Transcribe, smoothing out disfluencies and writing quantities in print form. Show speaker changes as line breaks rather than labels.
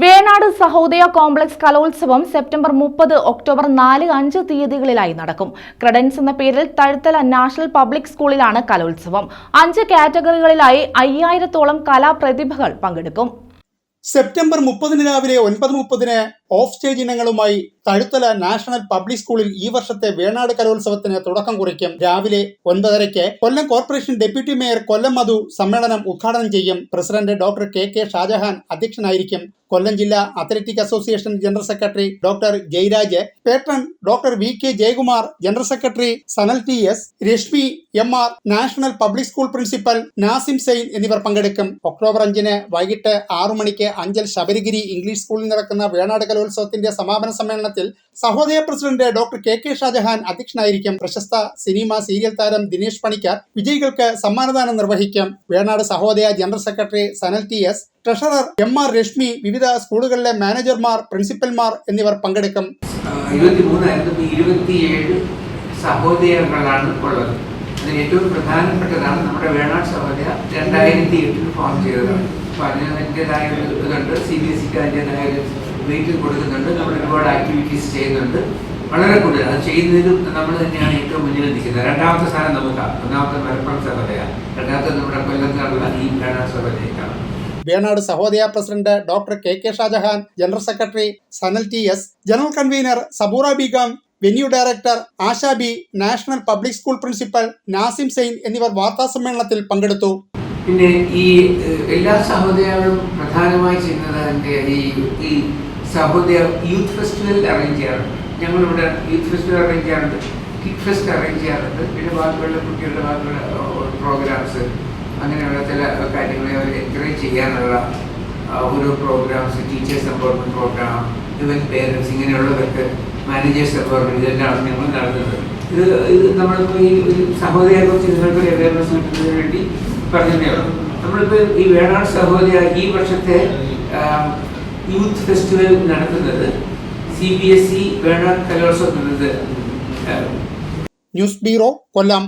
Venad Sahodaya complex കലോത്സവം September 30, October 4, 5 തീയതികളിലായി നടക്കും. ക്രെഡൻസ് എന്ന പേരിൽ തഴുത്തല നാഷണൽ പബ്ലിക് സ്കൂളിലാണ് കലോത്സവം. 5 കാറ്റഗറികളിലായി 5000-ഓളം കലാപ്രതിഭകൾ പങ്കെടുക്കും.
സെപ്റ്റംബർ 30 രാവിലെ 9:30 ഓഫ് സ്റ്റേജ് ഇനങ്ങളുമായി തഴുത്തല നാഷണൽ പബ്ലിക് സ്കൂളിൽ ഈ വർഷത്തെ വേണാട് കലോത്സവത്തിന് തുടക്കം കുറിക്കും. രാവിലെ 9:30 Kollam corporation deputy mayor Kollam Madhu സമ്മേളനം ഉദ്ഘാടനം ചെയ്യും. പ്രസിഡന്റ് ഡോക്ടർ കെ ഷാജഹാൻ അധ്യക്ഷനായിരിക്കും. കൊല്ലം ജില്ലാ athletic association general secretary doctor Jayaraj, patron doctor VK Jayakumar, general secretary Sanal TS, Rashmi MR, national public school principal Nasim Zain എന്നിവർ പങ്കെടുക്കും. ഒക്ടോബർ 5 വൈകിട്ട് 6 മണിക്ക് അഞ്ചൽ ശബരിഗിരി ഇംഗ്ലീഷ് സ്കൂളിൽ നടക്കുന്ന വേണാട് കലോത്സവത്തിന്റെ സമാപന സമ്മേളനത്തിൽ Sahodaya president doctor K Shajahan അധ്യക്ഷനായിരിക്കും. പ്രശസ്ത സിനിമ സീരിയൽ താരം ദിനേശ് പണിക്കർ വിജയികൾക്ക് സമ്മാനദാനം നിർവഹിക്കും. Venad Sahodaya general secretary Sanal TS, treasurer MR Reshmi, വിവിധ സ്കൂളുകളിലെ മാനേജർമാർ, പ്രിൻസിപ്പൽമാർ എന്നിവർ പങ്കെടുക്കും.
27 സഹോദയങ്ങളാണ് ഉള്ളത്. അതിൽ ഏറ്റവും പ്രധാനപ്പെട്ടതാണ് നമ്മുടെ വേണാട് സഹോദയ 2008 ഫോം ചെയ്തതാണ്. അപ്പോൾ അതിൻ്റെതായ ഒരു ഇതുണ്ട്. CBSEക്ക് അതിൻ്റെതായ ഒരു വെയിറ്റ് കൊടുക്കുന്നുണ്ട്. നമ്മൾ ഒരുപാട് ആക്ടിവിറ്റീസ് ചെയ്യുന്നുണ്ട്. വളരെ കൂടുതൽ അത് ചെയ്യുന്നതിലും നമ്മൾ തന്നെയാണ് ഏറ്റവും മുന്നിൽ നിൽക്കുന്നത്. രണ്ടാമത്തെ സ്ഥാനം നമുക്കാണ്. ഒന്നാമത്തെ മലപ്പുറം സഹോദയ, രണ്ടാമത്തെ നമ്മുടെ കൊല്ലത്തുള്ള ഈ വേണാട് സഹോദയക്കാണ്.
Venad Sahodaya president doctor K Shajahan, general secretary Sanal TS, general convener Saboora Begum, venue director Asha B, national public school principal Nasim Zain എന്നിവർ വാർത്താ സമ്മേളനത്തിൽ പങ്കെടുത്തു.
പിന്നെ ഈ എല്ലാ സഹോദയങ്ങളും പ്രധാനമായി ചെയ്യുന്നത് ഈ സഹോദയ യൂത്ത് ഫെസ്റ്റിവൽ അറേഞ്ച് ചെയ്യാറുണ്ട്. ഞങ്ങളിവിടെ യൂത്ത് ഫെസ്റ്റിവൽ അറേഞ്ച് ചെയ്യാറുണ്ട്, കിഡ് ഫെസ്റ്റ് അറേഞ്ച് ചെയ്യാറുണ്ട്. പിന്നെ ബാക്കിയുള്ള കുട്ടികളുടെ ബാക്കിയുള്ള പ്രോഗ്രാംസ്, അങ്ങനെയുള്ള ചില കാര്യങ്ങളെ അവർ എൻകറേജ് ചെയ്യാനുള്ള ഓരോ പ്രോഗ്രാംസ്, ടീച്ചേഴ്സ് എംപവർമെൻറ്റ് പ്രോഗ്രാം, ഇവൻ പേരൻസ്, ഇങ്ങനെയുള്ളവർക്ക് മാനേജേഴ്സ് എംപവർമെൻറ്റ്, ഇതെല്ലാം ഞങ്ങൾ നടത്തുന്നത്. ഇത് നമ്മളിപ്പോൾ ഈ ഒരു സഹോദയയെക്കുറിച്ച് നിങ്ങൾക്കൊരു അവയർനെസ് കിട്ടുന്നതിന് വേണ്ടി പറഞ്ഞതേ ഉള്ളൂ. നമ്മളിപ്പോൾ ഈ വേണാട് സഹോദയ ഈ വർഷത്തെ യൂത്ത് ഫെസ്റ്റിവൽ നടത്തുന്നത് CBSE വേണാട് കലോത്സവം.
ന്യൂസ് ബ്യൂറോ, കൊല്ലം.